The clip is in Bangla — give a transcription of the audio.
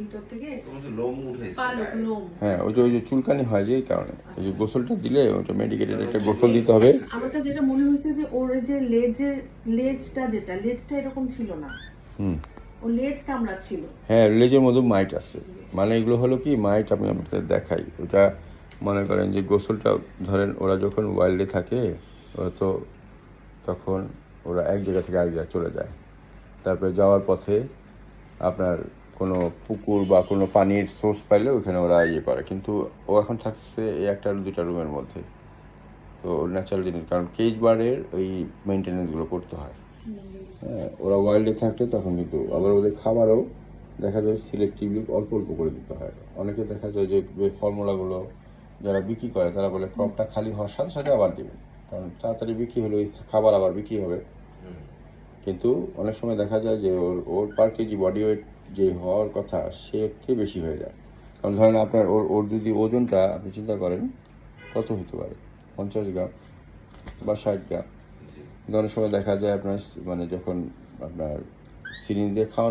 ভিতর থেকে লোম উঠে পালক লোম। হ্যাঁ, ওই যে চুলকানি হয় যে এই কারণে এই যে গোসলটা দিলে ওটা মেডিকেটেড একটা গোসল দিতে হবে। আমার কাছে যেটা মনে হয়েছে যে ওর যে লেজটা এরকম ছিল না, ও লেজ কামড়া ছিল। হ্যাঁ, লেজের মধ্যে মাইট আছে, মানে এগুলো হলো কি মাইট, আমি আপনাদের দেখাই। ওটা মনে করেন যে গোসলটা ধরেন ওরা যখন ওয়াইল্ডে থাকে ওরা তো তখন ওরা এক জায়গা থেকে আরেক জায়গায় চলে যায়, তারপরে যাওয়ার পথে আপনার কোনো পুকুর বা কোনো পানির সোর্স পাইলে ওখানে ওরা ইয়ে করে, কিন্তু ও এখন থাকছে এই একটা দুইটা রুমের মধ্যে। তো ন্যাচারাল জিনিস, কারণ কেজ বার্ডের ওই মেনটেন্যান্সগুলো করতে হয়। হ্যাঁ, ওরা ওয়াইল্ডে থাকলে তখন কিন্তু আবার ওদের খাবারও দেখা যায় সিলেক্টিভলি অল্প অল্প করে দিতে হয়। অনেকে দেখা যায় যে ফর্মুলাগুলো যারা বিক্রি করে তারা বলে ক্রপটা খালি হওয়ার সাথে সাথে আবার দেবে, কারণ তাড়াতাড়ি বিক্রি হলে ওই খাবার আবার বিক্রি হবে। কিন্তু অনেক সময় দেখা যায় যে ওর পার কেজি বডি ওয়েট যে হওয়ার কথা সে থেকে বেশি হয়ে যায়। কারণ ধরেন আপনার ওর যদি ওজনটা আপনি চিন্তা করেন কত হতে পারে, 50 গ্রাম বা 60 গ্রাম। অনেক সময় দেখা যায় আপনার মানে যখন আপনার সিরিঞ্জ দিয়ে খাওয়ানো